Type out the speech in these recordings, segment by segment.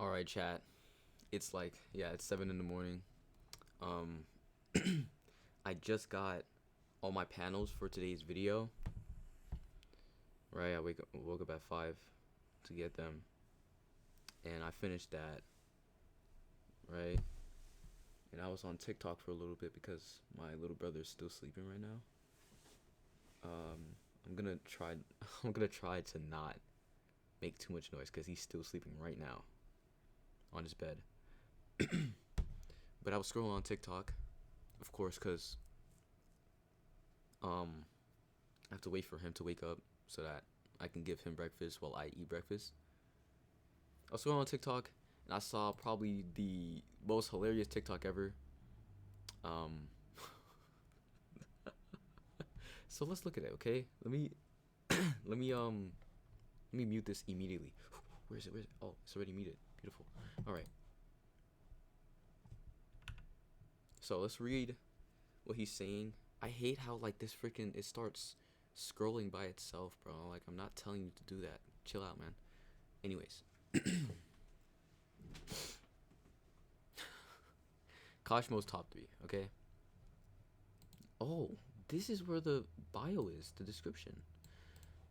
Alright, chat. It's like, yeah, it's 7 in the morning. Um, I just got all my panels for today's video. Right, woke up at 5 to get them. And I finished that. Right? And I was on TikTok for a little bit because my little brother is still sleeping right now. I'm gonna try. I'm gonna try to not make too much noise because he's still sleeping right now on his bed. But I was scrolling on TikTok, of course, because I have to wait for him to wake up so that I can give him breakfast while I eat breakfast. I was scrolling on TikTok and I saw probably the most hilarious TikTok ever. Um, so let's look at it, okay? Let me mute this immediately. Where is it? Oh, it's already muted. Beautiful. All right. So let's read what he's saying. I hate how like this freaking it starts scrolling by itself, bro. Like I'm not telling you to do that. Chill out, man. Anyways. Kashimo's top 3, okay? Oh, this is where the bio is, the description.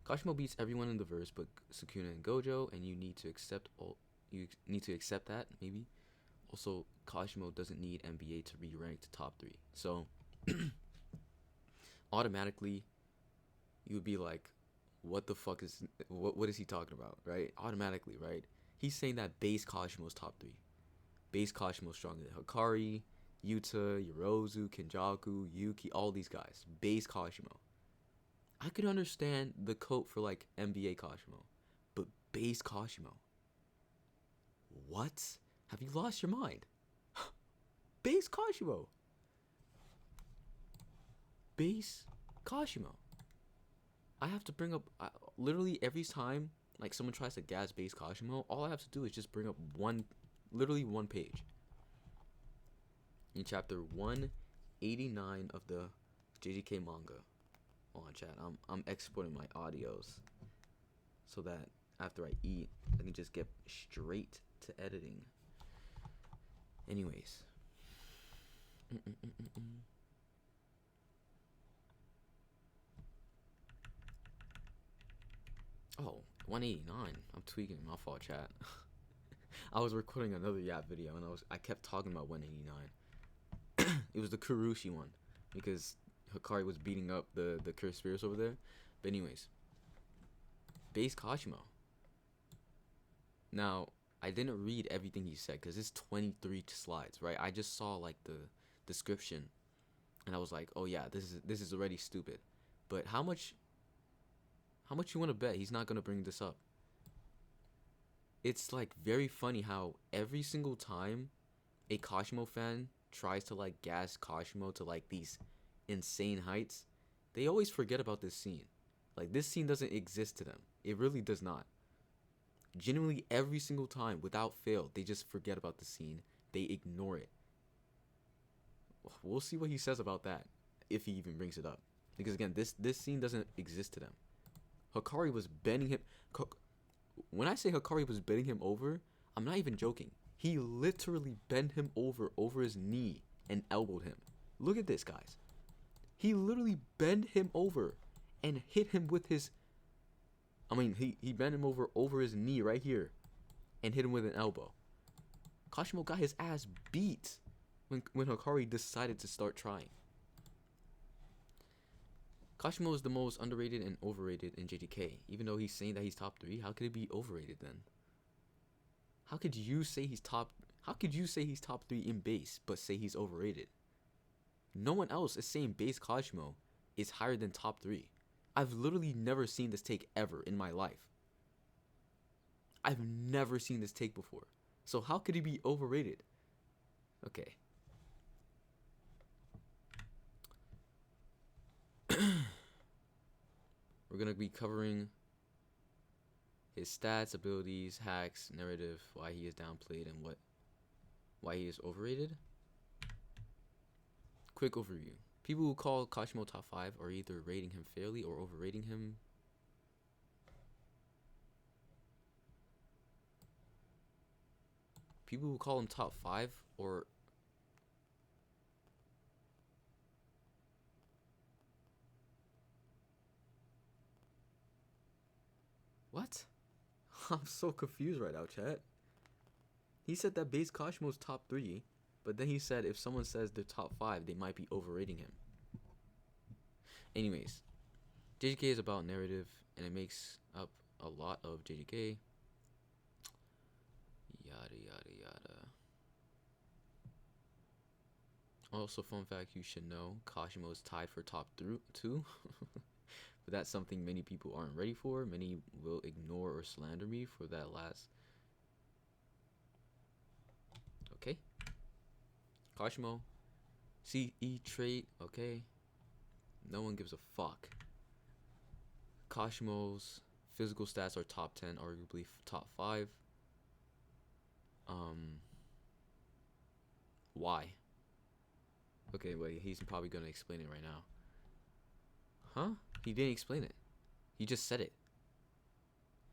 Kashimo beats everyone in the verse but Sukuna and Gojo, and you need to accept that, maybe. Also, Kashimo doesn't need NBA to re-rank to top 3. So, automatically, you would be like, what the fuck is, what is he talking about, right? Automatically, right? He's saying that base Kashimo's top 3. Base Kashimo's stronger than Hikari, Yuta, Yorozu, Kenjaku, Yuki, all these guys. Base Kashimo. I could understand the quote for like NBA Kashimo, but base Kashimo. What? Have you lost your mind? Base Kashimo. Base Kashimo. I have to bring up literally every time like someone tries to gas base Kashimo, all I have to do is just bring up literally one page. In chapter 189 of the JJK manga. Hold on, chat. I'm exporting my audios so that after I eat, I can just get straight to editing. Anyways. Oh, 189. I'm tweaking. My fault, chat. I was recording another Yap video and I kept talking about 189. It was the Kurushi one because Hikari was beating up the cursed spirits over there. But anyways, base Kashimo. Now, I didn't read everything he said because it's 23 slides, right? I just saw like the description and I was like, oh yeah, this is already stupid. But how much you want to bet he's not going to bring this up? It's like very funny how every single time a Kashimo fan tries to like gas Kashimo to like these insane heights, they always forget about this scene. Like this scene doesn't exist to them. It really does not. Genuinely every single time, without fail, they just forget about the scene. They ignore it. We'll see what he says about that, if he even brings it up. Because again, this scene doesn't exist to them. Hikari was bending him. When I say Hikari was bending him over, I'm not even joking. He literally bent him over his knee and elbowed him. Look at this, guys. He literally bent him over and hit him with his... he bent him over his knee right here and hit him with an elbow. Kashimo got his ass beat when Hikari decided to start trying. Kashimo is the most underrated and overrated in JJK. Even though he's saying that he's top 3, how could it be overrated then? How could you say he's top 3 in base but say he's overrated? No one else is saying base Kashimo is higher than top 3. I've literally never seen this take ever in my life. I've never seen this take before. So how could he be overrated? Okay. We're going to be covering his stats, abilities, hacks, narrative, why he is downplayed, and why he is overrated. Quick overview. People who call Kashimo top 5 are either rating him fairly or overrating him. people who call him top 5 or what? I'm so confused right now, chat. He said that base Kashimo's top 3, but then he said if someone says they're top 5, they might be overrating him. Anyways, JJK is about narrative, and it makes up a lot of JJK. Yada yada yada. Also, fun fact you should know: Kashimo is tied for top 2. But that's something many people aren't ready for. Many will ignore or slander me for that last. Okay. Kashimo, CE trait. Okay. No one gives a fuck. Kashimo's physical stats are top 10, arguably top 5. Why? Okay, wait, he's probably gonna explain it right now. Huh? He didn't explain it. He just said it.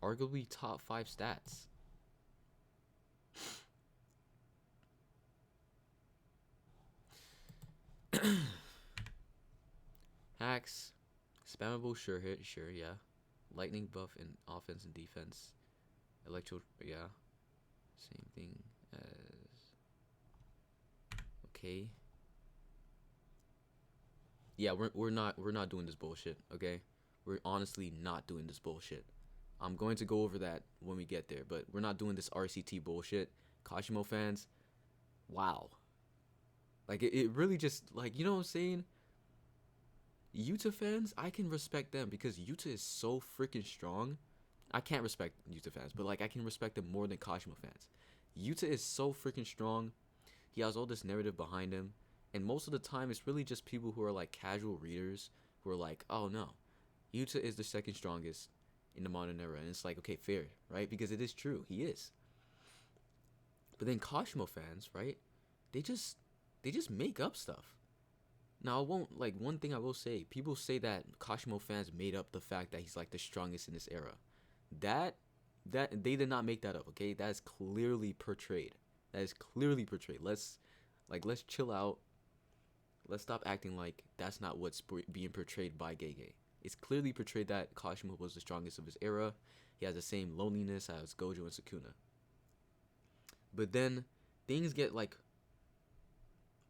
Arguably top 5 stats. Hacks. Spammable, sure hit, sure, yeah. Lightning buff in offense and defense. Electro, yeah. Same thing as... Okay. Yeah, we're not doing this bullshit, okay? We're honestly not doing this bullshit. I'm going to go over that when we get there, but we're not doing this RCT bullshit. Kashimo fans, wow. Like, it really just, like, you know what I'm saying? Yuta fans, I can respect them because Yuta is so freaking strong. I can't respect Yuta fans, but, like, I can respect them more than Kashimo fans. Yuta is so freaking strong. He has all this narrative behind him. And most of the time, it's really just people who are, like, casual readers who are like, oh, no. Yuta is the second strongest in the modern era. And it's like, okay, fair, right? Because it is true. He is. But then Kashimo fans, right? They just make up stuff. Now, I won't, like, one thing I will say, people say that Kashimo fans made up the fact that he's, like, the strongest in this era. That they did not make that up, okay? That is clearly portrayed. That is clearly portrayed. Let's chill out. Let's stop acting like that's not what's being portrayed by Gege. It's clearly portrayed that Kashimo was the strongest of his era. He has the same loneliness as Gojo and Sukuna. But then things get, like,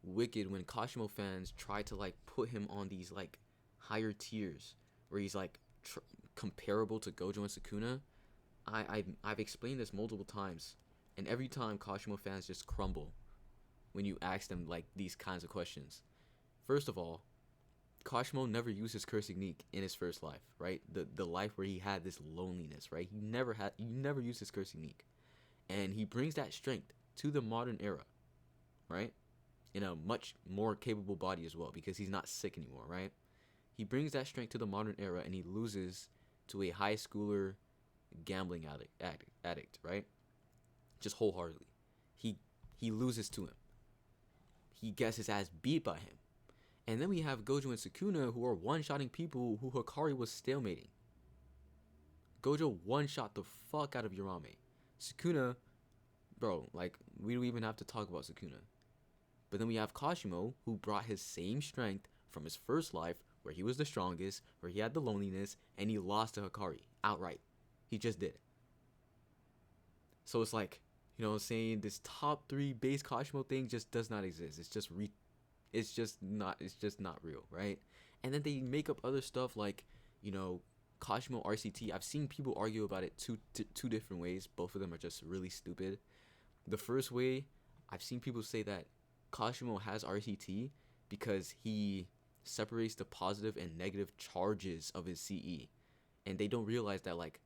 wicked when Kashimo fans try to, like, put him on these, like, higher tiers where he's, like, comparable to Gojo and Sukuna. I've explained this multiple times, and every time Kashimo fans just crumble when you ask them, like, these kinds of questions. First of all, Kashimo never used his curse technique in his first life, right? The life where he had this loneliness, right? He never used his curse technique. And he brings that strength to the modern era, right? In a much more capable body as well, because he's not sick anymore, right? He brings that strength to the modern era, and he loses to a high schooler gambling addict, right? Just wholeheartedly. He loses to him. He gets his ass beat by him. And then we have Gojo and Sukuna, who are one-shotting people who Hikari was stalemating. Gojo one-shot the fuck out of Yarame. Sukuna, bro, like, we don't even have to talk about Sukuna. But then we have Kashimo, who brought his same strength from his first life, where he was the strongest, where he had the loneliness, and he lost to Hikari outright. He just did. So it's like, you know what I'm saying, this top 3 base Kashimo thing just does not exist. It's just not real, right? And then they make up other stuff like, you know, Kashimo RCT. I've seen people argue about it two different ways. Both of them are just really stupid. The first way, I've seen people say that Kashimo has RCT because he separates the positive and negative charges of his CE. And they don't realize that, like,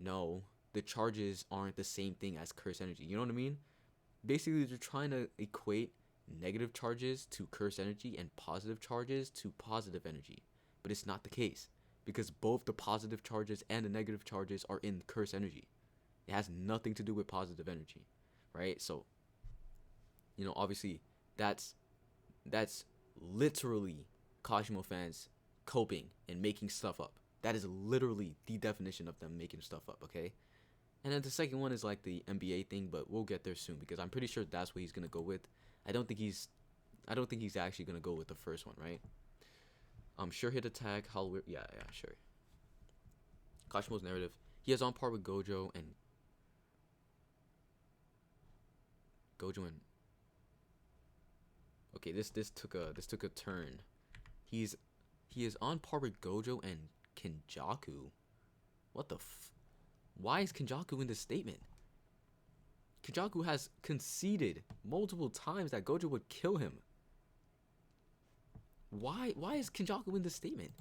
no, the charges aren't the same thing as curse energy. You know what I mean? Basically, they're trying to equate negative charges to curse energy and positive charges to positive energy. But it's not the case, because both the positive charges and the negative charges are in curse energy. It has nothing to do with positive energy, right? So, you know, obviously, that's literally Kashimo fans coping and making stuff up. That is literally the definition of them making stuff up, okay? And then the second one is like the NBA thing, but we'll get there soon because I'm pretty sure that's what he's gonna go with. I don't think he's I don't think he's actually gonna go with the first one, right? Sure hit attack, Hollywood, yeah, sure. Kashimo's narrative. He is on par with Gojo and okay, this took a turn. He's he is on par with Gojo and Kenjaku. What the why is Kenjaku in this statement? Kenjaku has conceded multiple times that Gojo would kill him. Why is Kenjaku in this statement?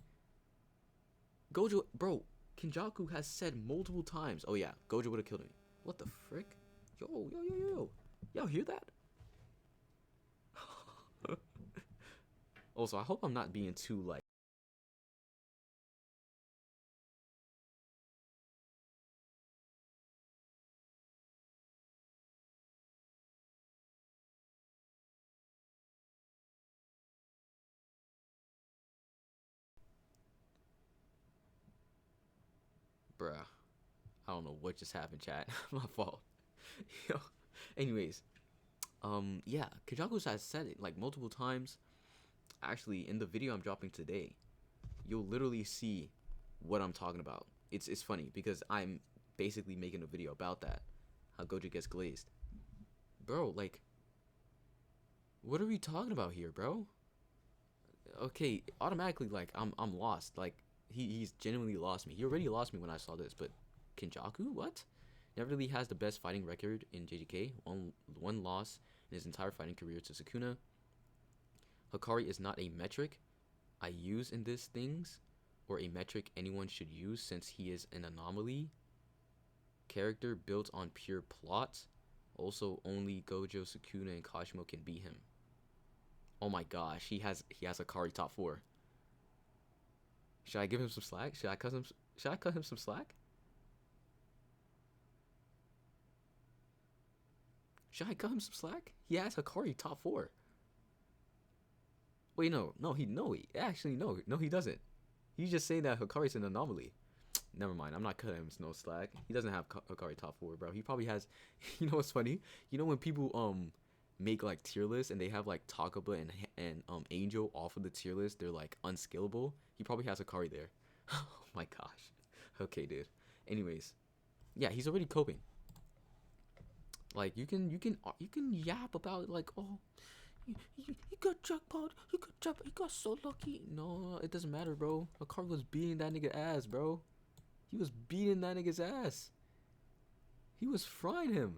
Gojo, bro, Kenjaku has said multiple times, oh yeah, Gojo would have killed me. What the frick? Yo. Y'all hear that? Also, I hope I'm not being too like bruh. I don't know what just happened, chat. My fault. Yo. Anyways, yeah, Kenjaku has said it like multiple times. Actually, in the video I'm dropping today, you'll literally see what I'm talking about. It's funny because I'm basically making a video about that. How Gojo gets glazed. Bro, like what are we talking about here, bro? Okay, automatically like I'm lost. Like he's genuinely lost me. He already lost me when I saw this, but Kenjaku, what? Never really has the best fighting record in JJK. One loss in his entire fighting career to Sukuna. Hikari is not a metric I use in these things, or a metric anyone should use since he is an anomaly. Character built on pure plot. Also, only Gojo, Sukuna, and Kashimo can beat him. Oh my gosh, he has Hikari top 4. Should I give him some slack? Should I cut him some slack? Should I cut him some slack? He has Hikari top 4. Wait, no, he doesn't. He's just saying that Hikari's an anomaly. Never mind, I'm not cutting him no slack. He doesn't have Hikari top 4, bro. He probably has. You know what's funny? You know when people make like tier lists and they have like Takaba and Angel off of the tier list, they're like unskillable. He probably has Hikari there. Oh my gosh. Okay, dude. Anyways, yeah, he's already coping. Like you can yap about it like, oh, he got jackpot, he got so lucky. No, it doesn't matter, bro. Hikari was beating that nigga ass, bro. He was beating that nigga's ass. He was frying him.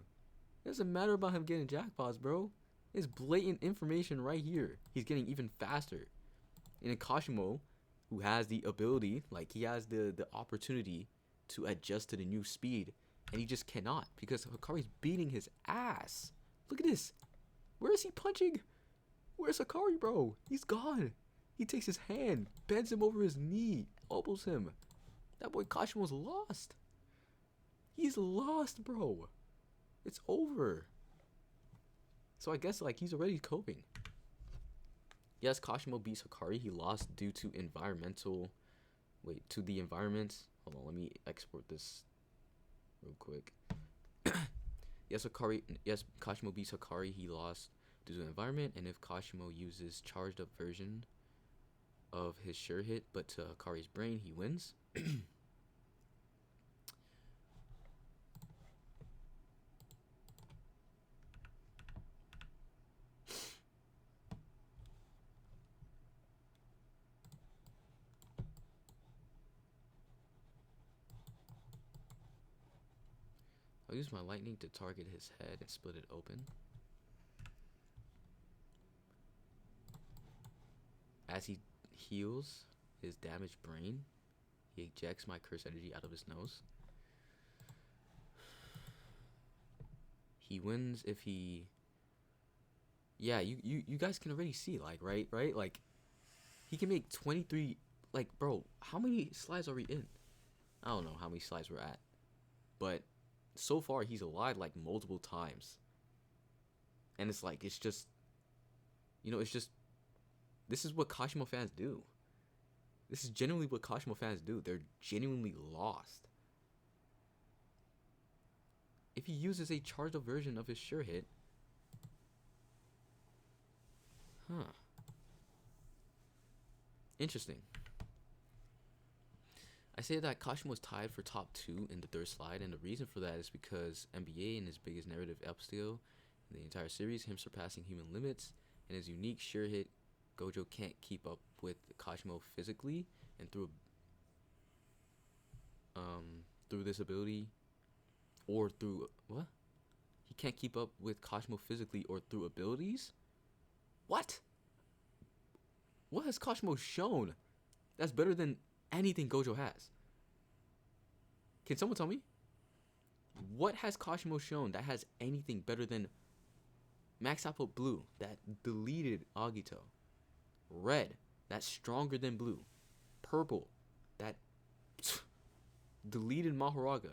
It doesn't matter about him getting jackpots, bro. It's blatant information right here. He's getting even faster. And in Kashimo, who has the ability, like he has the opportunity to adjust to the new speed, and he just cannot because Hikari's beating his ass. Look at this. Where is he punching? Where's Hikari, bro? He's gone. He takes his hand, bends him over his knee, elbows him. That boy Kashimo's lost. He's lost, bro. It's over. So I guess like he's already coping. Yes, Kashimo beats Hikari. He lost due to the environment. Hold on, let me export this real quick. Yes, Kashimo beats Hikari. He lost due to the environment, and if Kashimo uses charged up version of his sure hit, but to Hikari's brain, he wins. I'll use my lightning to target his head and split it open. As he heals his damaged brain, he ejects my curse energy out of his nose. He wins if he... Yeah, you guys can already see, like, right? Like, he can make 23... Like, bro, how many slides are we in? I don't know how many slides we're at. But so far, he's alive, like, multiple times. And it's like, it's just... You know, it's just... This is what Kashimo fans do. This is genuinely what Kashimo fans do. They're genuinely lost. if he uses a charged up version of his sure hit, huh? Interesting. I say that Kashimo was tied for top 2 in the third slide, and the reason for that is because NBA in his biggest narrative upscale in the entire series, him surpassing human limits, and his unique sure hit, Gojo can't keep up with Kashimo physically, and through this ability, or through what? He can't keep up with Kashimo physically or through abilities? What? What has Kashimo shown that's better than anything Gojo has? Can someone tell me? What has Kashimo shown that has anything better than Max Output Blue, that deleted Agito? Red, that's stronger than blue. Purple, that deleted Mahoraga.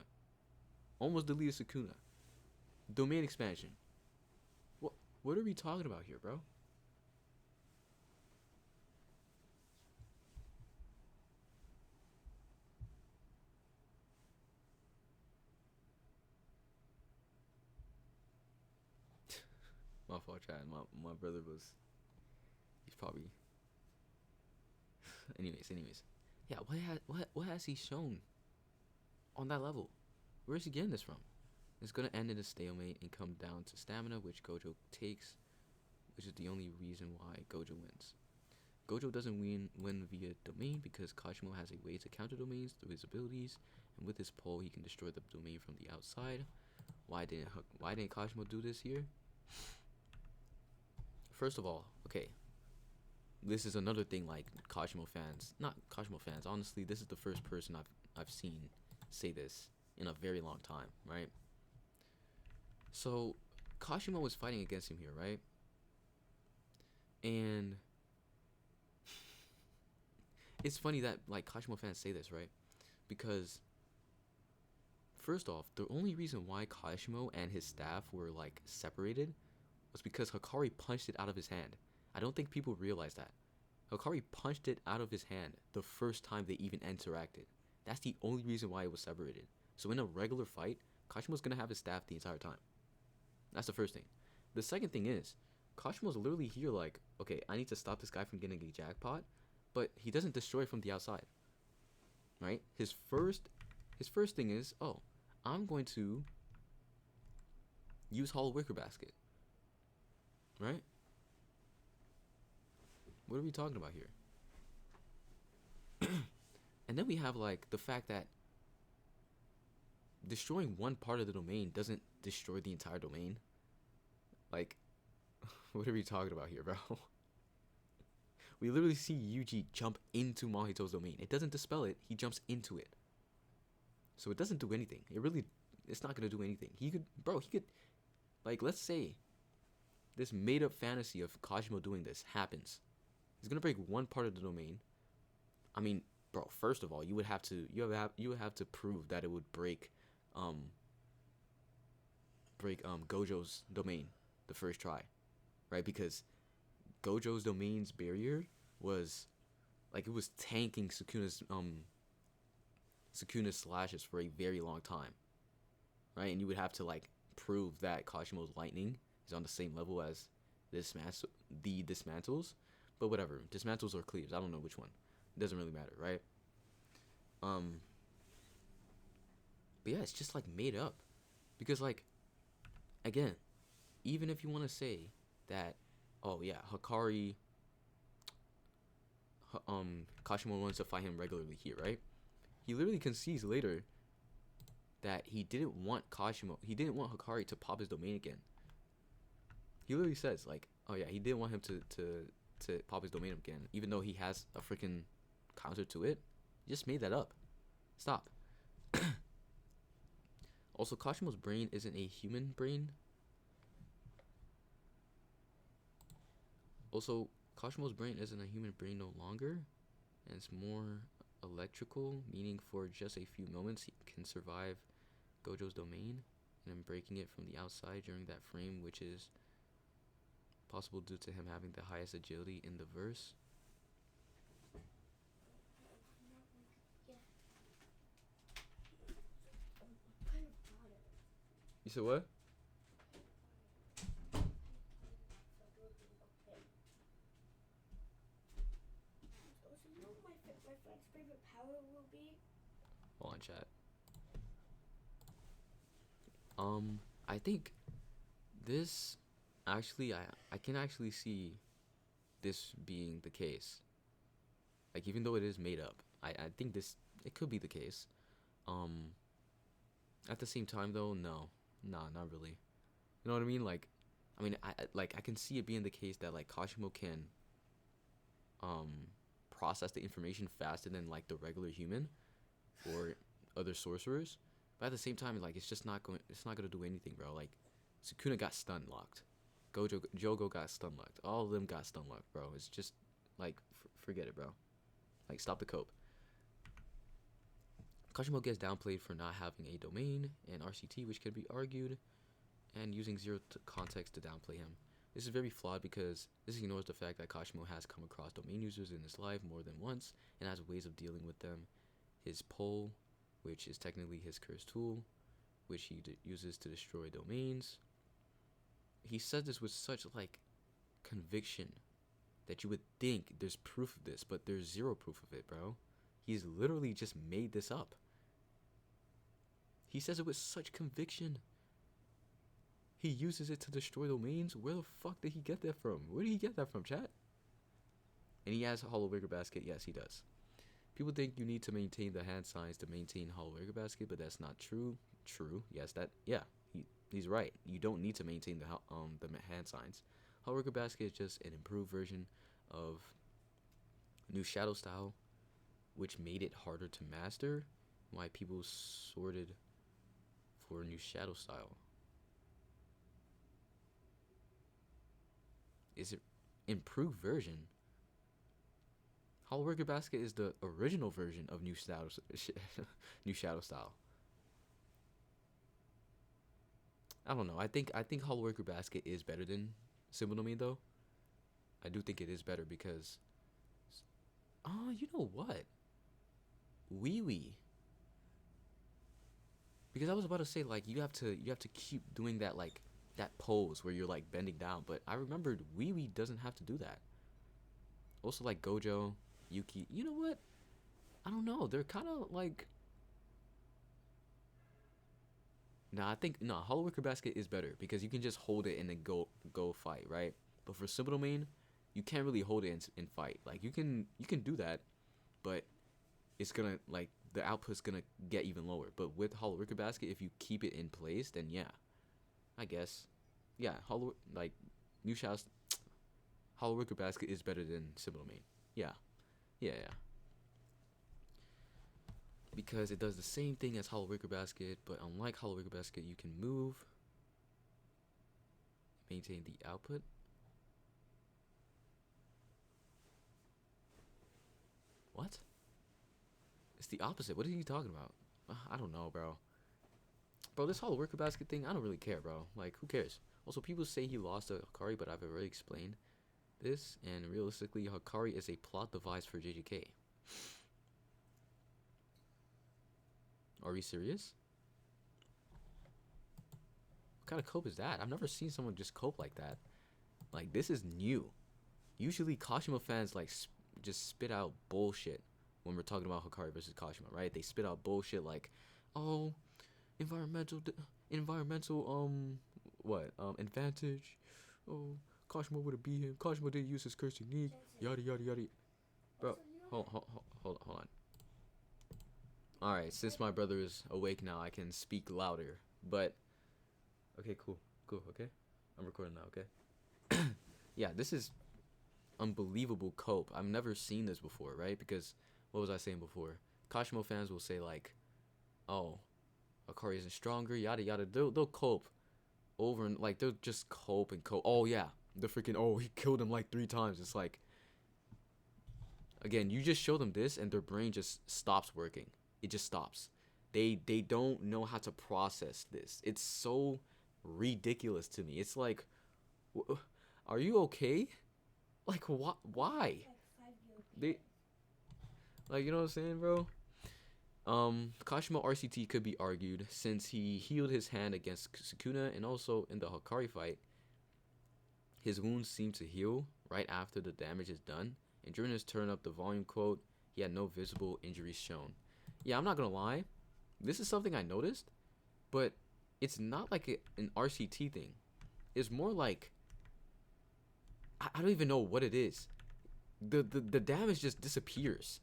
Almost deleted Sukuna. Domain expansion. What are we talking about here, bro? My fault, Chad. My brother was. He's probably. anyways. Yeah, what has he shown on that level? Where is he getting this from? It's gonna end in a stalemate and come down to stamina, which Gojo takes, which is the only reason why Gojo wins. Gojo doesn't win via domain because Kashimo has a way to counter domains through his abilities, and with his pole he can destroy the domain from the outside. Why didn't Kashimo do this here? First of all, okay, this is another thing, like Kashimo fans, not Kashimo fans, honestly, this is the first person I've seen say this in a very long time, right? So Kashimo was fighting against him here, right? And it's funny that like Kashimo fans say this, right? Because first off, the only reason why Kashimo and his staff were like separated was because Hikari punched it out of his hand. I don't think people realize that. Hikari punched it out of his hand the first time they even interacted. That's the only reason why it was separated. So in a regular fight, Kashimo's gonna have his staff the entire time. That's the first thing. The second thing is, Kashimo's literally here like, okay, I need to stop this guy from getting a jackpot, but he doesn't destroy from the outside. Right? His first thing is, oh, I'm going to use Hollow Wicker Basket. Right? What are we talking about here? And then we have like the fact that destroying one part of the domain doesn't destroy the entire domain. Like, what are we talking about here, bro? We literally see Yuji jump into Mahito's domain. It doesn't dispel it, he jumps into it. So it doesn't do anything. It's not gonna do anything. He could, like, let's say this made up fantasy of Kashimo doing this happens. He's gonna break one part of the domain. I mean, bro, first of all, you would have to prove that it would break Gojo's domain the first try, right? Because Gojo's domain's barrier was like, it was tanking Sukuna's slashes for a very long time, right? And you would have to like prove that Kashimo's lightning is on the same level as the dismantles, but whatever, dismantles or cleaves, I don't know which one. It doesn't really matter, right? But yeah, it's just like made up, because like, again, even if you want to say that, oh yeah, Kashimo wants to fight him regularly here, right? He literally concedes later that he didn't want Hikari to pop his domain again. He literally says like, oh yeah, he didn't want him to pop his domain again, even though he has a freaking counter to it. He just made that up. Stop. Also, Kashimo's brain isn't a human brain. Also, Kashimo's brain isn't a human brain no longer, and it's more electrical, meaning for just a few moments he can survive Gojo's domain, and then breaking it from the outside during that frame, which is possible due to him having the highest agility in the verse. You You said what? Hold on, chat. I think this actually, I can actually see this being the case. Like, even though it is made up, I think this, it could be the case. Um, at the same time though, no, nah, not really. You know what I mean? Like, I mean, I can see it being the case that like Kashimo can um process the information faster than like the regular human or other sorcerers. But at the same time, like it's not gonna do anything, bro. Like Sukuna got stun locked, Jogo got stun locked, all of them got stun locked, bro. It's just like forget it, bro. Like stop the cope. Kashimo gets downplayed for not having a domain and RCT, which can be argued, and using zero context to downplay him. This is very flawed because this ignores the fact that Kashimo has come across domain users in his life more than once and has ways of dealing with them. His pole, which is technically his cursed tool, which he uses to destroy domains. He said this with such like conviction that you would think there's proof of this, but there's zero proof of it, bro. He's literally just made this up. He says it with such conviction. He uses it to destroy domains? Where the fuck did he get that from? Where did he get that from, chat? And he has a hollow wicker basket? Yes, he does. People think you need to maintain the hand signs to maintain hollow wicker basket, but that's not true. True. Yes, he's right. You don't need to maintain the hand signs. Hollow wicker basket is just an improved version of new shadow style, which made it harder to master. Why people sorted for a new shadow style. Is it improved version? Hollow Wicker Basket is the original version of new shadow style. I don't know. I think Hollow Wicker Basket is better than Symbol Domain though. I do think it is better because you know what? Wee wee. Because I was about to say like you have to keep doing that like that pose where you're like bending down, but I remembered Wee Wee doesn't have to do that. Also like Gojo, Yuki, you know what? I don't know. They're kind of like I think Hollow Wicker Basket is better because you can just hold it and then go fight, right? But for Symbol Domain, you can't really hold it and fight. Like you can do that, but it's gonna like the output's gonna get even lower. But with Hollow Wicker Basket, if you keep it in place, then yeah, I guess, yeah, Hollow Wicker Basket is better than Symbol Domain. Yeah. Because it does the same thing as Hollow Wicker Basket, but unlike Hollow Wicker Basket, you can move, maintain the output. What? It's the opposite. What are you talking about? I don't know, bro. Bro, this Hollow Wicker Basket thing, I don't really care, bro. Like, who cares? Also, people say he lost to Hikari, but I've already explained this, and realistically, Hikari is a plot device for JJK. Are we serious? What kind of cope is that? I've never seen someone just cope like that. Like, this is new. Usually, Kashimo fans, like, just spit out bullshit when we're talking about Hikari versus Kashimo, right? They spit out bullshit like, oh, environmental, advantage. Oh, Kashimo would have beat him. Kashimo didn't use his curse technique. Yada, yada, yada. Bro, hold on. Alright, since my brother is awake now, I can speak louder. But, okay, cool, okay? I'm recording now, okay? Yeah, this is unbelievable cope. I've never seen this before, right? Because, what was I saying before? Kashimo fans will say, like, oh, Hikari isn't stronger, yada, yada. They'll cope over and, like, they'll just cope and cope. Oh, yeah, the freaking, oh, he killed him, like, 3 times. It's like, again, you just show them this, and their brain just stops working. It just stops. They don't know how to process this. It's so ridiculous to me. It's like, are you okay? Like, why? They, like, you know what I'm saying, bro? Kashimo RCT could be argued since he healed his hand against Sukuna, and also in the Hikari fight, his wounds seem to heal right after the damage is done, and during his turn up the volume quote, he had no visible injuries shown. Yeah, I'm not gonna lie, this is something I noticed, but it's not like an RCT thing. It's more like, I don't even know what it is. The damage just disappears.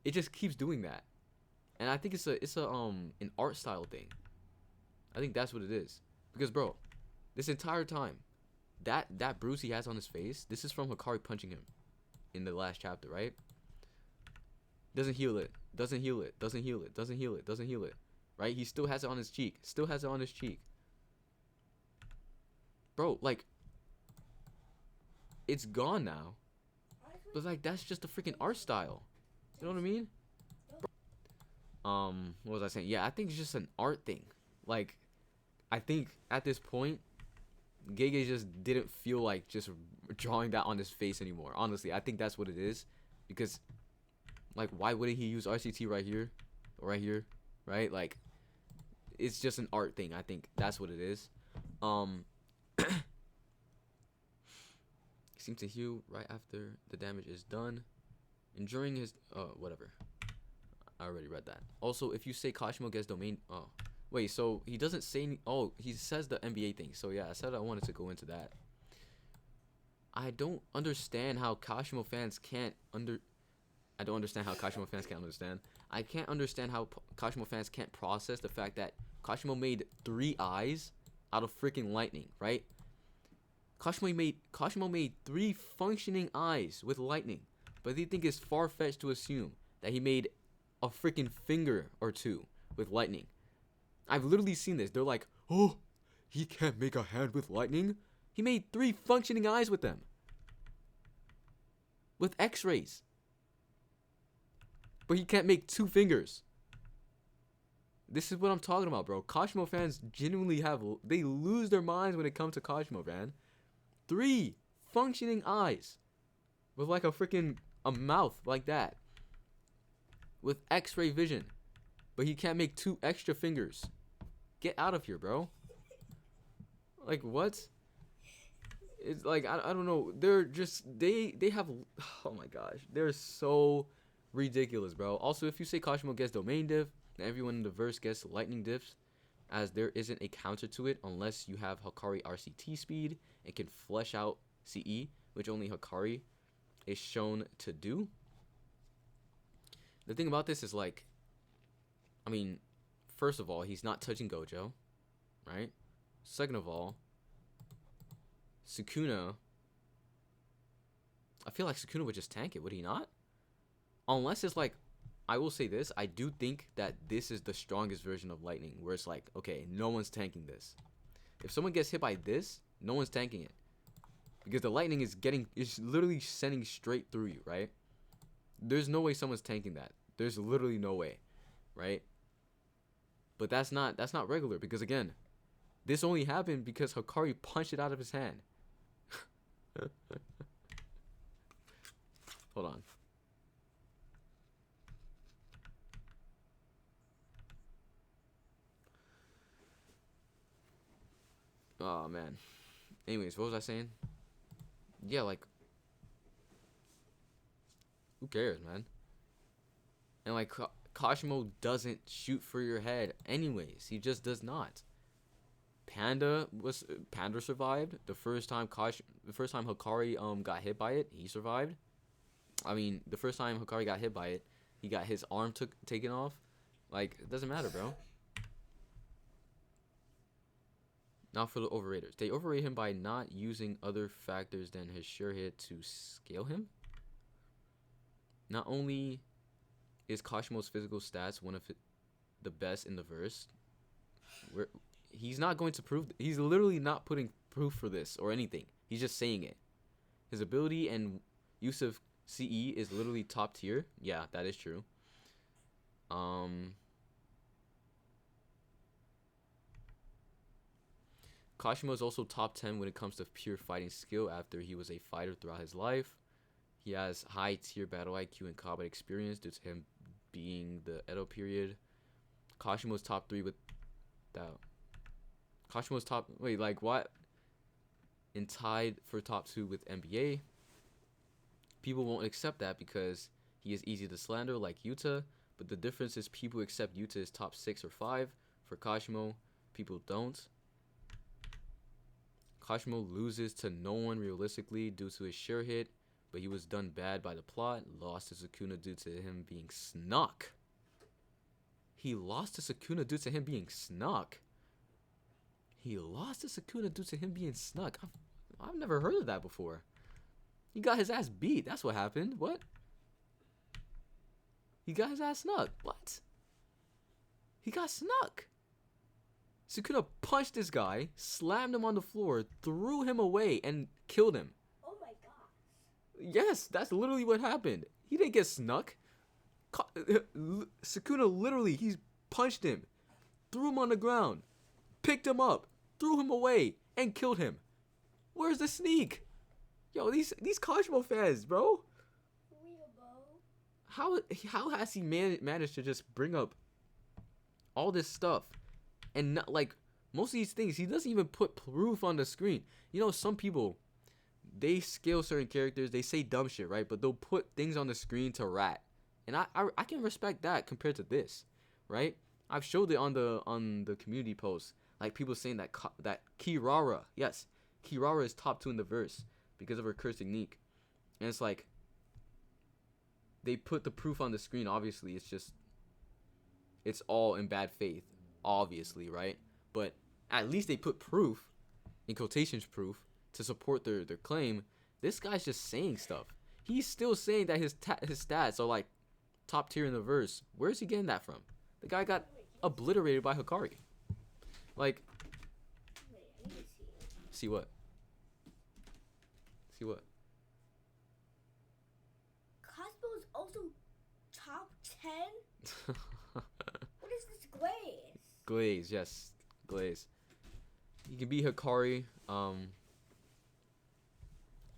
It just keeps doing that. And I think it's an art style thing. I think that's what it is. Because bro, this entire time, that bruise he has on his face, this is from Hikari punching him in the last chapter, right? Doesn't heal it. Doesn't heal it. Doesn't heal it. Doesn't heal it. Doesn't heal it. Right? He still has it on his cheek. Still has it on his cheek. Bro, like, it's gone now. But like, that's just a freaking art style. You know what I mean? What was I saying? Yeah, I think it's just an art thing. Like, I think at this point, Gege just didn't feel like just drawing that on his face anymore. Honestly, I think that's what it is. Because, like, why wouldn't he use RCT right here? Or right here? Right? Like, it's just an art thing. I think that's what it is. He seems to heal right after the damage is done. And during his... whatever. I already read that. Also, if you say Kashimo gets domain... Oh. Wait, so he doesn't say... Oh, he says the NBA thing. So, yeah, I said I wanted to go into that. I don't understand how Kashimo fans can't I don't understand how Kashimo fans can't understand. I can't understand how Kashimo fans can't process the fact that Kashimo made 3 eyes out of freaking lightning, right? Kashimo made 3 functioning eyes with lightning. But they think it's far-fetched to assume that he made a freaking finger or 2 with lightning. I've literally seen this. They're like, oh, he can't make a hand with lightning. He made 3 functioning eyes with them. With x-rays. But he can't make 2 fingers. This is what I'm talking about, bro. Kashimo fans genuinely they lose their minds when it comes to Kashimo, man. 3 functioning eyes. With like a mouth like that. With x-ray vision. But he can't make 2 extra fingers. Get out of here, bro. Like, what? It's like, I don't know. They're just, they have, oh my gosh. They're so ridiculous, bro. Also, if you say Kashimo gets domain diff, then everyone in the verse gets lightning diffs, as there isn't a counter to it unless you have Hikari RCT speed and can flesh out CE, which only Hikari is shown to do. The thing about this is, like, I mean, first of all, he's not touching Gojo, right? Second of all, Sukuna, I feel like Sukuna would just tank it, would he not? Unless it's like, I will say this, I do think that this is the strongest version of lightning, where it's like, okay, no one's tanking this. If someone gets hit by this, no one's tanking it. Because the lightning is literally sending straight through you, right? There's no way someone's tanking that. There's literally no way, right? But that's not regular, because again, this only happened because Hikari punched it out of his hand. Hold on. Oh man. Anyways, what was I saying? Yeah, like, who cares, man? And like, Kashimo doesn't shoot for your head anyways. He just does not. Panda survived the first time Hikari got hit by it. He survived. I mean, the first time Hikari got hit by it, he got his arm taken off. Like, it doesn't matter, bro. Now for the overraters. They overrate him by not using other factors than his sure hit to scale him. Not only is Kashimo's physical stats one of the best in the verse, he's not going to prove... He's literally not putting proof for this or anything. He's just saying it. His ability and use of CE is literally top tier. Yeah, that is true. Kashimo is also top 10 when it comes to pure fighting skill after he was a fighter throughout his life. He has high tier battle IQ and combat experience due to him being the Edo period. Kashimo's top 3 with that. Kashimo's top. Wait, like what? And tied for top 2 with NBA. People won't accept that because he is easy to slander like Yuta. But the difference is people accept Yuta as top 6 or 5. For Kashimo, people don't. Kashimo loses to no one realistically due to his sure hit, but he was done bad by the plot. Lost to Sukuna due to him being snuck. He lost to Sukuna due to him being snuck. He lost to Sukuna due to him being snuck. I've never heard of that before. He got his ass beat. That's what happened. What? He got his ass snuck. What? He got snuck. Sukuna punched this guy, slammed him on the floor, threw him away, and killed him. Oh my gosh. Yes, that's literally what happened. He didn't get snuck. Sukuna literally, he punched him, threw him on the ground, picked him up, threw him away, and killed him. Where's the sneak? Yo, these Kashimo fans, bro. How has he managed to just bring up all this stuff and not like most of these things? He doesn't even put proof on the screen. You know, some people, they scale certain characters, they say dumb shit, right? But they'll put things on the screen to rat, and I can respect that compared to this, right? I've showed it on the community post, like people saying that Kirara, yes, Kirara is top 2 in the verse because of her curse technique, and it's like they put the proof on the screen. Obviously, it's all in bad faith, obviously, right? But at least they put proof, in quotations proof, to support their claim. This guy's just saying stuff. He's still saying that his stats are like top tier in the verse. Where's he getting that from? The guy got obliterated by Hikari. Like, see what? See what? Cosmo is also top 10? What is this glaze? Glaze, yes. Glaze. He can beat Hikari.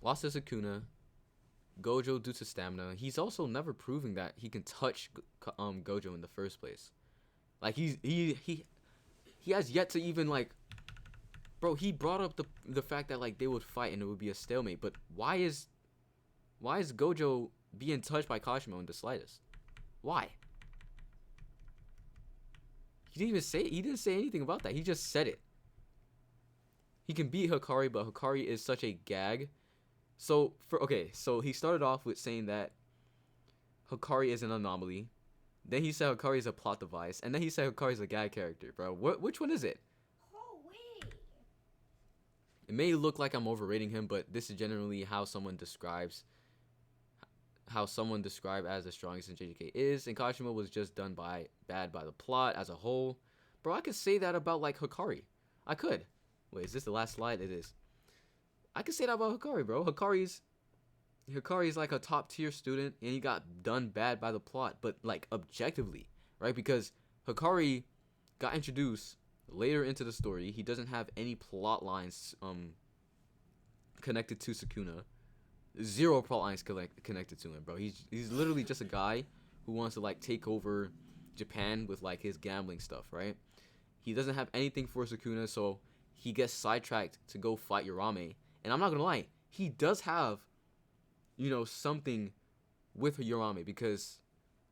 Lost to Sukuna. Gojo due to stamina. He's also never proving that he can touch Gojo in the first place. Like he has yet to even like, bro, he brought up the fact that like they would fight and it would be a stalemate, but why is Gojo being touched by Kashimo in the slightest? Why? He didn't say anything about that. He just said it. He can beat Hikari, but Hikari is such a gag. So he started off with saying that Hikari is an anomaly. Then he said Hikari is a plot device, and then he said Hikari is a gag character, bro. Which one is it? Oh wait. It may look like I'm overrating him, but this is generally how someone described as the strongest in JJK is, and Kashimo was just done bad by the plot as a whole. Bro, I could say that about like Hikari. I could. Wait, is this the last slide? It is. I could say that about Hikari, bro. Hikari's like a top tier student, and he got done bad by the plot, but like objectively, right? Because Hikari got introduced later into the story. He doesn't have any plot lines connected to Sukuna. Zero plot lines connected to him, bro. He's literally just a guy who wants to like take over Japan with like his gambling stuff, right? He doesn't have anything for Sukuna, so he gets sidetracked to go fight Yorame. And I'm not gonna lie, he does have, you know, something with Yorame, because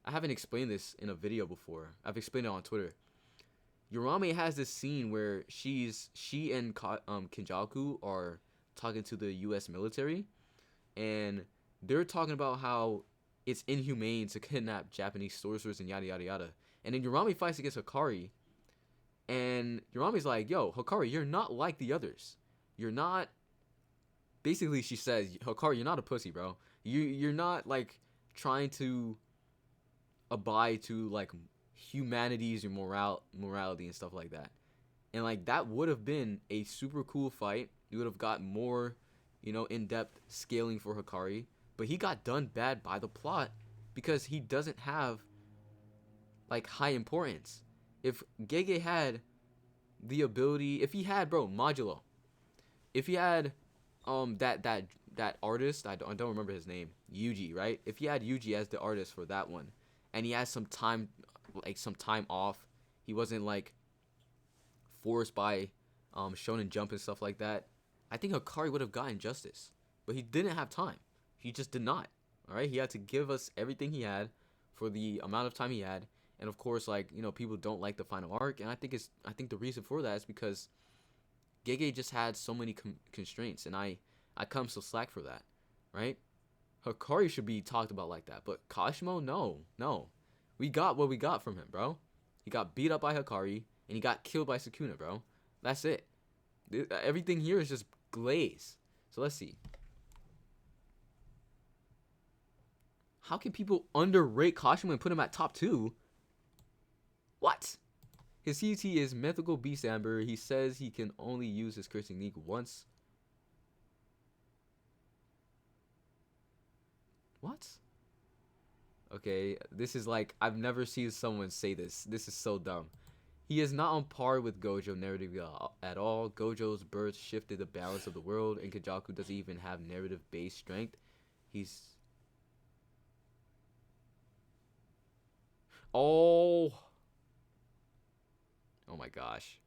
I haven't explained this in a video before. I've explained it on Twitter. Yorame has this scene where she and Kenjaku are talking to the U.S. military, and they're talking about how it's inhumane to kidnap Japanese sorcerers and yada yada yada. And then Yorame fights against Hikari, and Yorame's like, "Yo, Hikari, you're not like the others. You're not." Basically, she says, "Hikari, you're not a pussy, bro. You're not like trying to abide to like humanities or morality and stuff like that." And like that would have been a super cool fight. You would have got more, you know, in-depth scaling for Hikari, but he got done bad by the plot because he doesn't have like high importance. If Gege had the ability, if he had, bro, Modulo, if he had that artist, I don't remember his name, Yuji, right? If he had Yuji as the artist for that one, and he has some time, like some time off. He wasn't like forced by Shonen Jump and stuff like that. I think Hikari would have gotten justice, but he didn't have time. He just did not. All right, he had to give us everything he had for the amount of time he had, and of course, like people don't like the final arc, and I think the reason for that is because Gege just had so many constraints, and I come some slack for that, right? Hikari should be talked about like that, but Kashimo, no, we got what we got from him, bro. He got beat up by Hikari, and he got killed by Sukuna, bro. That's it. Everything here is just glaze. So let's see. How can people underrate Kashimo and put him at top 2? What? His CT is Mythical Beast Amber. He says he can only use his curse technique once. What? Okay, this is like, I've never seen someone say this. This is so dumb. He is not on par with Gojo narrative at all. Gojo's birth shifted the balance of the world, and Kenjaku doesn't even have narrative-based strength. He's... Oh my gosh.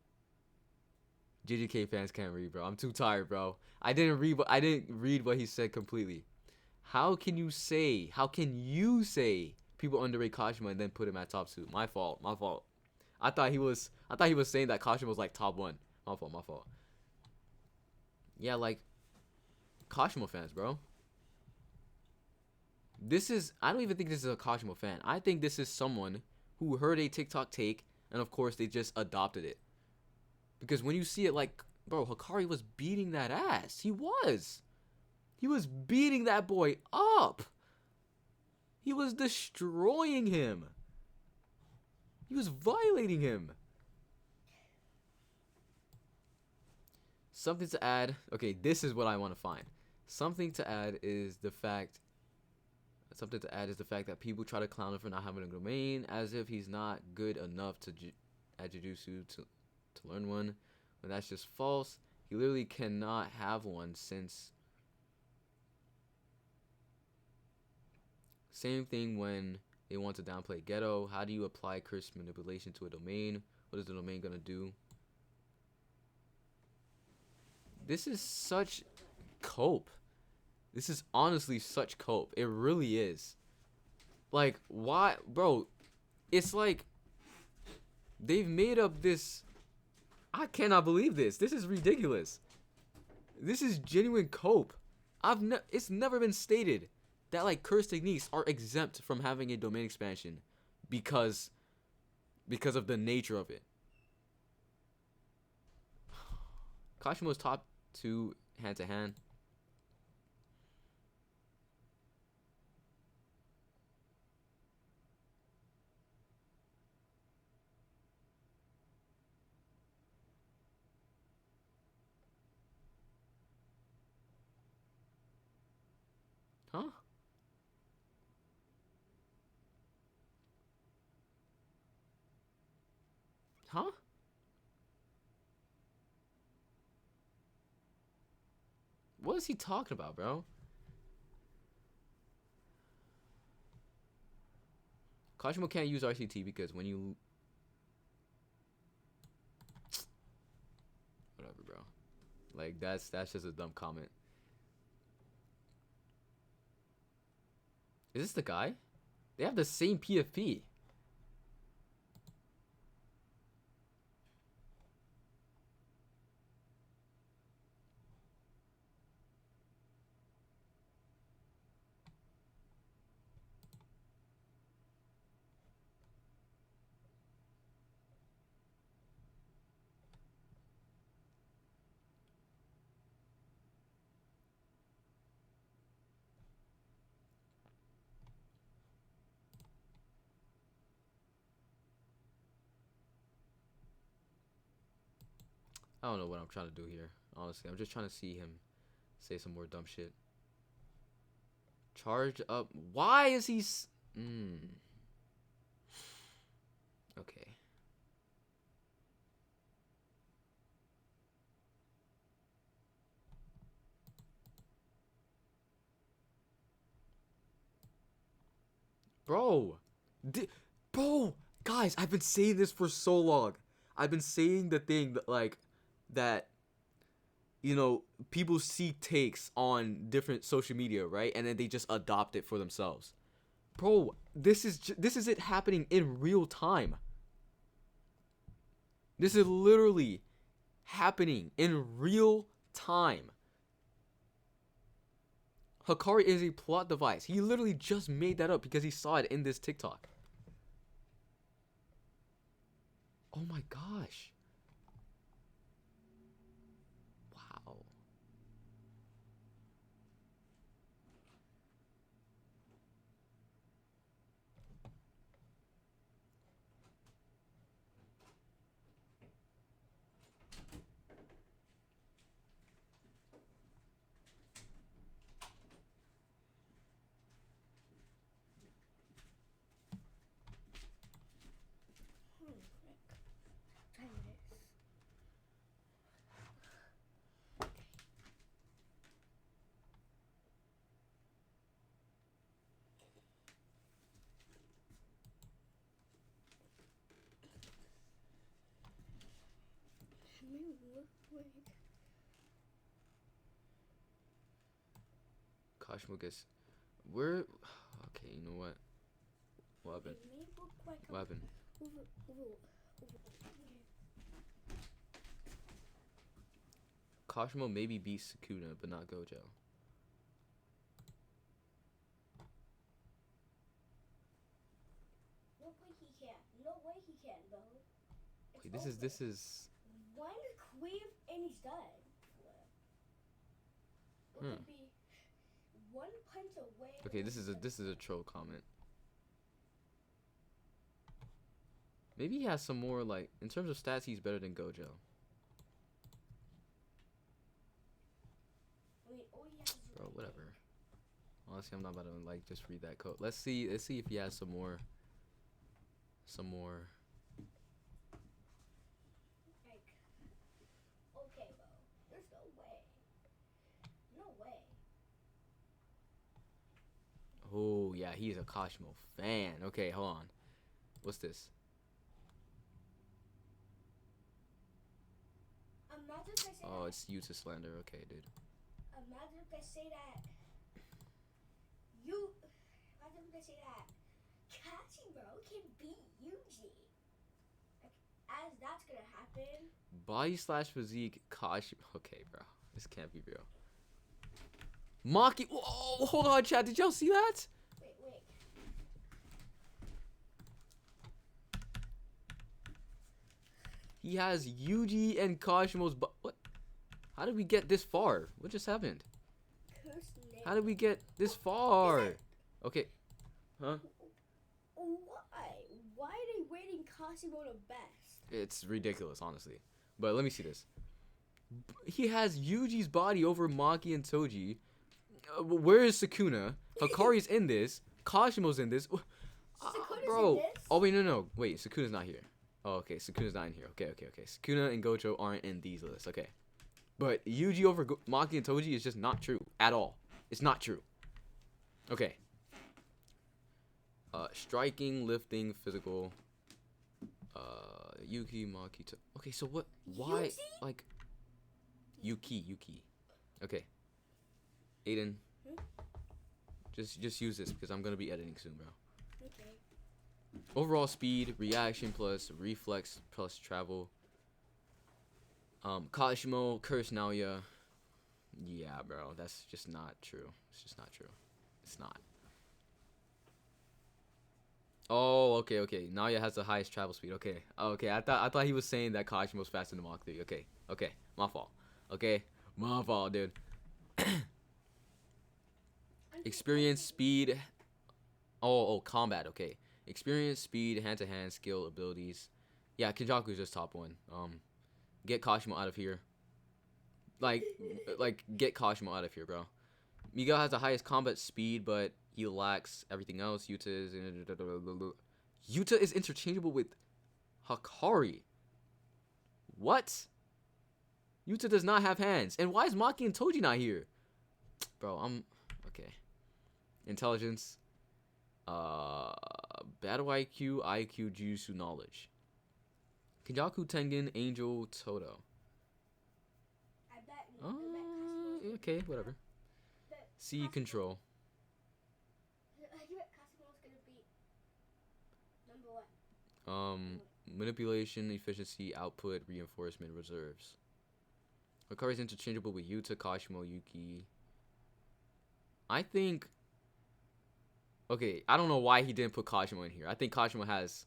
JJK fans can't read, bro. I'm too tired, bro. I didn't read what he said completely. How can you say people underrate Kashimo and then put him at top 2? My fault. I thought he was saying that Kashimo was like top 1. My fault. Yeah, like Kashimo fans, bro. I don't even think this is a Kashimo fan. I think this is someone who heard a TikTok take, and of course they just adopted it. Because when you see it, like, bro, Hikari was beating that ass. He was beating that boy up. He was destroying him. He was violating him. Something to add. Okay, this is what I want to find. Something to add is the fact that people try to clown him for not having a domain, as if he's not good enough at Jujutsu to learn one. When that's just false. He literally cannot have one since... Same thing when they want to downplay Ghetto. How do you apply curse manipulation to a domain? What is the domain gonna do? This is such cope. This is honestly such cope. It really is. Like, why? Bro, it's like they've made up this... I cannot believe this. This is ridiculous. This is genuine cope. It's never been stated that like curse techniques are exempt from having a domain expansion because of the nature of it. Kashimo's top 2 hand to hand. Huh? Huh? What is he talking about, bro? Kashimo can't use RCT because when you... Whatever, bro. Like, that's just a dumb comment. Is this the guy? They have the same PFP. I don't know what I'm trying to do here. Honestly, I'm just trying to see him say some more dumb shit. Charge up. Why is he... Okay. Bro, Bro, guys, I've been saying this for so long. I've been saying the thing that, like, that, you know, people see takes on different social media, right? And then they just adopt it for themselves. Bro, this is it happening in real time. This is literally happening in real time. Hikari is a plot device. He literally just made that up because he saw it in this TikTok. Oh my gosh. Wow. Time it is. Wait. Kashimo gets. Where. Okay, you know what? What happened? It may look like What happened? Kashimo maybe beats Sukuna, but not Gojo. No way he can. No way he can, bro. Okay, this is. One cleave and he's done. It would be one punch away. Okay, this is a troll comment. Maybe he has some more, like, in terms of stats, he's better than Gojo. Bro, whatever. Honestly, I'm not about to, like, just read that code. Let's see if he has some more. Like, okay, bro. There's no way. No way. Oh yeah, he's a Kashimo fan. Okay, hold on. What's this? Imagine if I say Oh, that. it's Yuta slander. Okay, dude. Imagine if I say that. Imagine if I say that. Kashimo can beat Yuji. Like, as that's gonna happen. Body slash physique, Kashimo. Okay, bro. This can't be real. Maki. Oh, hold on, chat. Did y'all see that? Wait. He has Yuji and Kashimo's. What? How did we get this far? What just happened? How did we get this far? Okay. Huh? Why? Why are they rating Kashimo the best? It's ridiculous, honestly. But let me see this. He has Yuji's body over Maki and Toji. Where is Sukuna? Hikari's in this. Kashimo's in this. Sukuna's Bro. in this? Oh, wait, no. Wait, Sukuna's not here. Oh, okay. Sukuna's not in here. Okay. Sukuna and Gojo aren't in these lists. Okay. But Yuji over Maki and Toji is just not true at all. It's not true. Okay. Striking, lifting, physical. Yuki, Maki, okay, so what? Why? Yuki? Like. Yuki. Okay. Aiden. Just use this because I'm gonna be editing soon, bro. Okay. Overall speed, reaction plus reflex plus travel. Kashimo, Curse Naoya. Yeah, bro, that's just not true. It's just not true. It's not. Oh, okay. Naoya has the highest travel speed. Okay. I thought he was saying that Kashimo's faster than Mach 3. Okay. My fault. Okay. My fault, dude. Experience, speed. Oh, combat. Okay. Experience, speed, hand-to-hand, skill, abilities. Yeah, Kenjaku's just top one. Get Kashimo out of here. Like, get Kashimo out of here, bro. Miguel has the highest combat speed, but he lacks everything else. Yuta is interchangeable with Hikari. What? Yuta does not have hands. And why is Maki and Toji not here? Bro, I'm... Okay. Intelligence. Battle IQ, IQ, Jujutsu knowledge. Kenjaku, Tengen, Angel, Toto. I bet Kasimo's Okay, whatever. C control. I bet Kasimo's gonna be number 1. Manipulation, efficiency, output, reinforcement, reserves. Hikari is interchangeable with Yuta, Kashimo, Yuki. I think. Okay, I don't know why he didn't put Kashimo in here. I think Kashimo has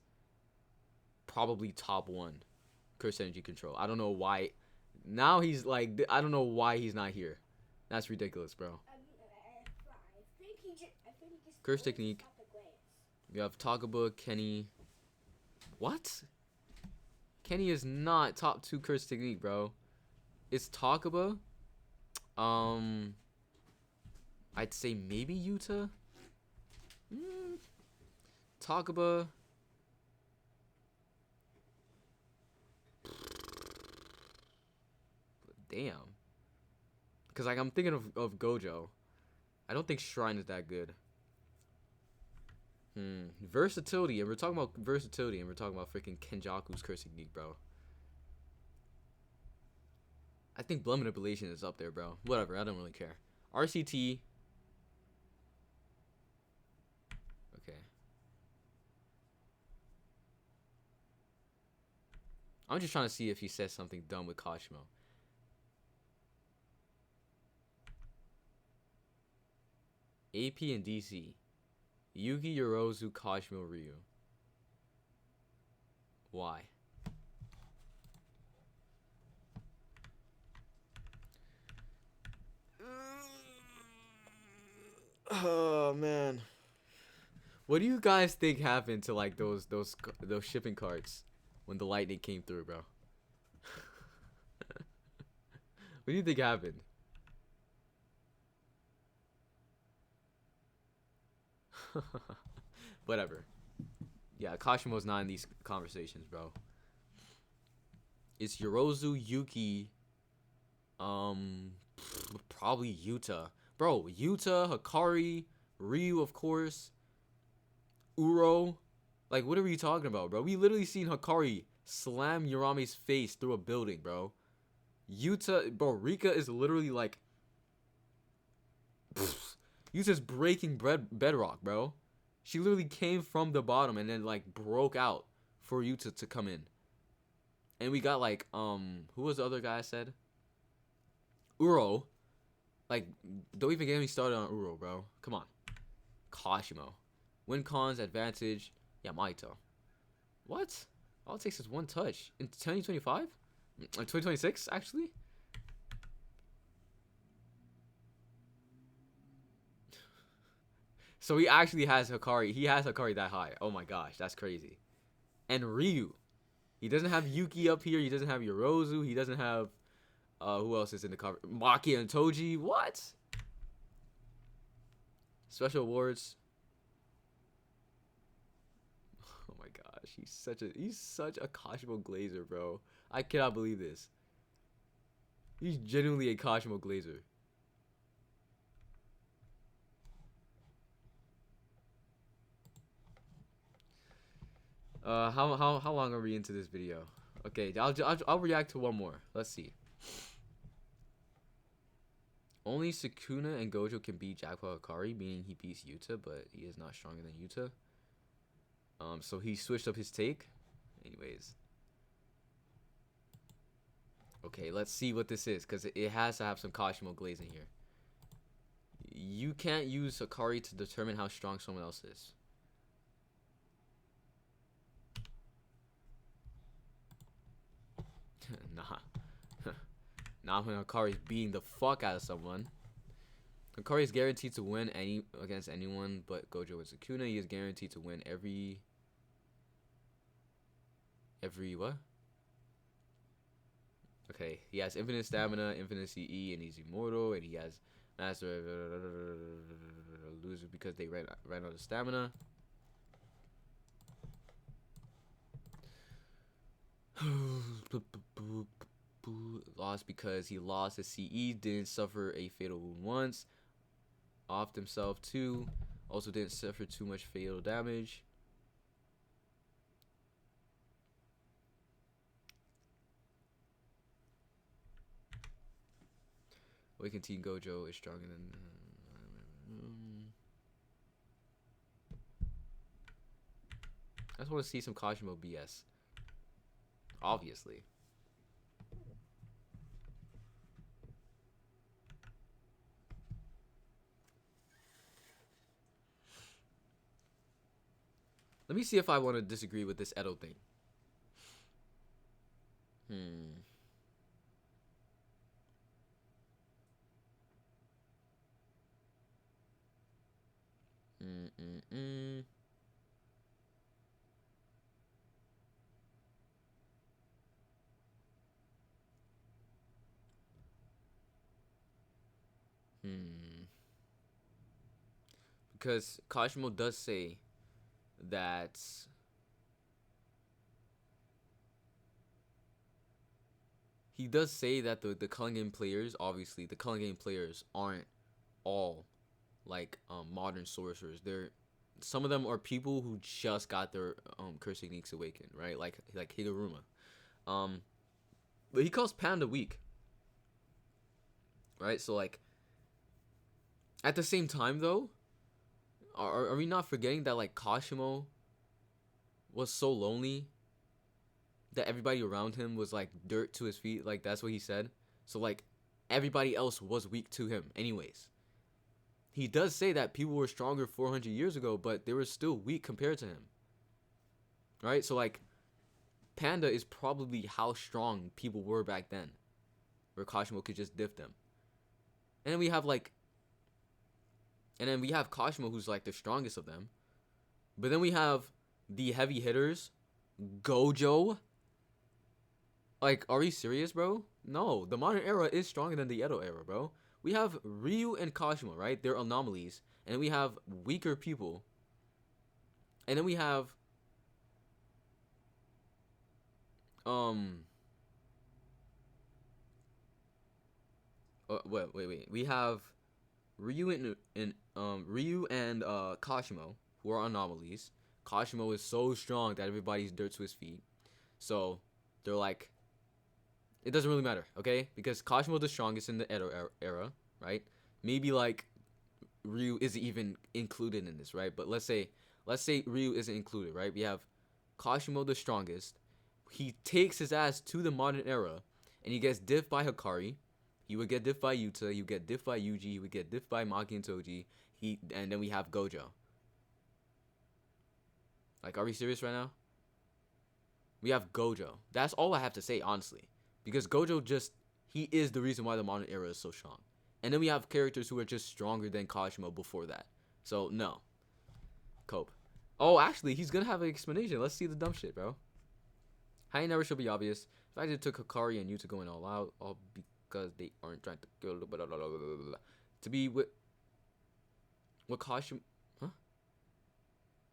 probably top 1 curse energy control. I don't know why. Now he's like, I don't know why he's not here. That's ridiculous, bro. I think he just Curse technique. We have Takaba, Kenny. What? Kenny is not top 2 curse technique, bro. It's Takaba. I'd say maybe Yuta. Takaba. Damn. Because like I'm thinking of Gojo. I don't think Shrine is that good. Versatility, and we're talking about versatility, and we're talking about freaking Kenjaku's curse technique, bro. I think blood manipulation is up there, bro. Whatever, I don't really care. RCT. Okay. I'm just trying to see if he says something dumb with Kashimo. AP and DC. Yugi, Yorozu, Kashimo, Ryu. Why? Oh man. What do you guys think happened to like those shipping carts when the lightning came through, bro? What do you think happened? Whatever. Yeah, Kashimo's not in these conversations, bro. It's Yorozu, Yuki, probably Yuta. Bro, Yuta, Hikari, Ryu, of course. Uro. Like, what are we talking about, bro? We literally seen Hikari slam Yurame's face through a building, bro. Yuta, bro, Rika is literally like... Yuta's breaking bedrock, bro. She literally came from the bottom and then, like, broke out for Yuta to come in. And we got, like, who was the other guy I said? Uro. Like, don't even get me started on Uro, bro. Come on. Kashimo. Win cons, advantage, Yamaito. What? All it takes is one touch. In 2025? 2026, actually? So he actually has Hikari. He has Hikari that high. Oh my gosh, that's crazy. And Ryu. He doesn't have Yuki up here. He doesn't have Yorozu. He doesn't have... who else is in the cover? Maki and Toji. What? Special awards. Oh my gosh, he's such a Kashimo Glazer, bro. I cannot believe this. He's genuinely a Kashimo Glazer. How long are we into this video? Okay, I'll react to one more. Let's see. Only Sukuna and Gojo can beat Jackpot Hikari, meaning he beats Yuta, but he is not stronger than Yuta. So he switched up his take. Anyways. Okay, let's see what this is, because it has to have some Kashimo glaze in here. You can't use Hikari to determine how strong someone else is. Nah. Not when Hikari's beating the fuck out of someone. Hikari is guaranteed to win against anyone but Gojo and Sukuna. He is guaranteed to win every what? Okay, he has infinite stamina, infinite CE, and he's immortal, and he has master loser because they ran out of stamina. Lost because he lost his CE, didn't suffer a fatal wound once, offed himself too, also didn't suffer too much fatal damage. Awakened Teen Gojo is stronger than. I just want to see some Kashimo BS. Obviously. Let me see if I want to disagree with this Edo thing. Hmm. Mm-mm-mm. Hmm. Because Kashimo does say that the Culling Game players, obviously, the Culling Game players aren't all like modern sorcerers. They're some of them are people who just got their curse techniques awakened, right? Like Higuruma. Um, but he calls Panda weak, right? So like at the same time though, are we not forgetting that like Kashimo was so lonely that everybody around him was like dirt to his feet, like that's what he said. So like everybody else was weak to him anyways. He does say that people were stronger 400 years ago, but they were still weak compared to him. Right? So like Panda is probably how strong people were back then, where Kashimo could just diff them. And then we have Kashimo who's like the strongest of them. But then we have the heavy hitters, Gojo. Like, are we serious, bro? No, the modern era is stronger than the Edo era, bro. We have Ryu and Kashimo, right? They're anomalies. And then we have weaker people. And then we have um wait. We have Ryu and Kashimo, who are anomalies. Kashimo is so strong that everybody's dirt to his feet. So they're like, it doesn't really matter, okay? Because Kashimo is the strongest in the Edo era, right? Maybe like Ryu isn't even included in this, right? But let's say Ryu isn't included, right? We have Kashimo the strongest. He takes his ass to the modern era, and he gets diffed by Hikari. He would get diffed by Yuta. He would get diffed by Yuji. He would get diffed by Maki and Toji. And then we have Gojo. Like, are we serious right now? We have Gojo. That's all I have to say, honestly, because Gojo he is the reason why the modern era is so strong. And then we have characters who are just stronger than Kashimo before that. So no, cope. Oh, actually, he's gonna have an explanation. Let's see the dumb shit, bro. High never should be obvious. If I did took Hikari and Yuta going all out, all because they aren't trying to go to be with what Kashimo, huh?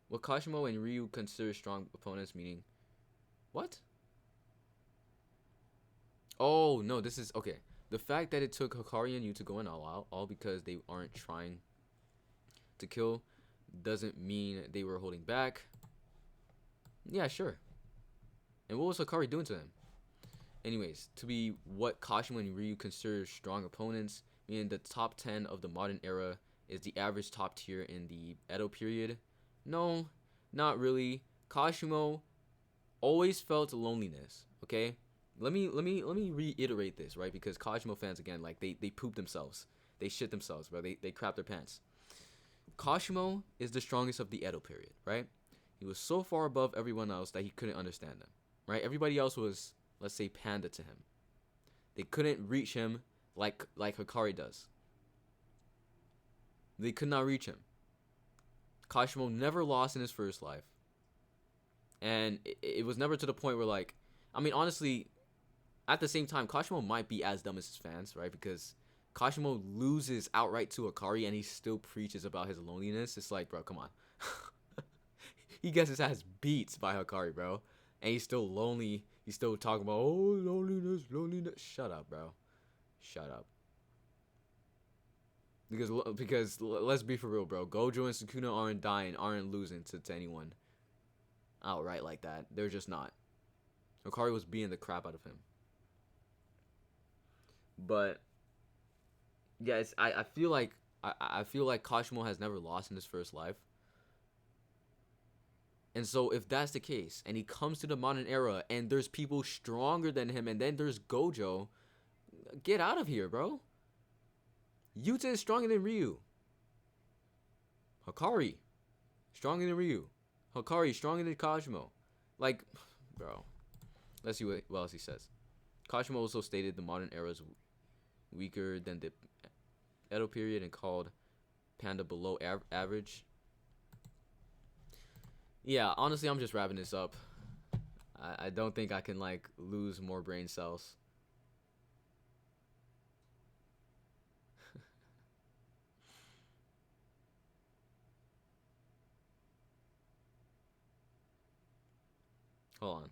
What Kashimo and Ryu consider strong opponents, meaning what? Oh no, this is okay. The fact that it took Hikari and Yuta going all out, all because they aren't trying to kill, doesn't mean they were holding back. Yeah, sure. And what was Hikari doing to them? Anyways, to be what Kashimo and Ryu consider strong opponents, meaning the top 10 of the modern era is the average top tier in the Edo period. No, not really. Kashimo always felt loneliness, okay? Let me reiterate this, right? Because Kashimo fans again, like they poop themselves. They shit themselves, bro. They crap their pants. Kashimo is the strongest of the Edo period, right? He was so far above everyone else that he couldn't understand them, right? Everybody else was, let's say, panda to him. They couldn't reach him like Hikari does. They could not reach him. Kashimo never lost in his first life. And it was never to the point where, like, I mean, honestly, at the same time, Kashimo might be as dumb as his fans, right? Because Kashimo loses outright to Hikari and he still preaches about his loneliness. It's like, bro, come on. He gets his ass beats by Hikari, bro. And he's still lonely. He's still talking about, oh, loneliness. Shut up, bro. Shut up. Because let's be for real, bro. Gojo and Sukuna aren't losing to anyone outright like that. They're just not. Hikari was beating the crap out of him. But yeah, it's I feel like I feel like Kashimo has never lost in his first life. And so if that's the case, and he comes to the modern era and there's people stronger than him and then there's Gojo, get out of here, bro. Yuta is stronger than Ryu. Hakari, stronger than Ryu. Hakari, stronger than Kashimo. Like, bro. Let's see what else he says. Kashimo also stated the modern era is weaker than the Edo period and called Panda below average. Yeah, honestly, I'm just wrapping this up. I don't think I can, like, lose more brain cells. Hold on.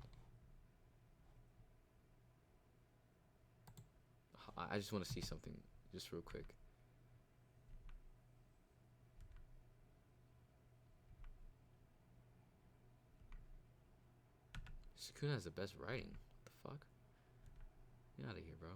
I just want to see something just real quick. Sukuna has the best writing. What the fuck? Get out of here, bro.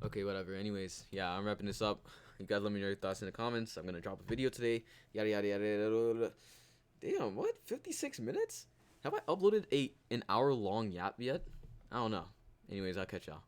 Okay, whatever. Anyways, yeah, I'm wrapping this up. You guys let me know your thoughts in the comments. I'm gonna drop a video today. Yada yada yada yada. Damn, what? 56 minutes? Have I uploaded an hour long yap yet? I don't know. Anyways, I'll catch y'all.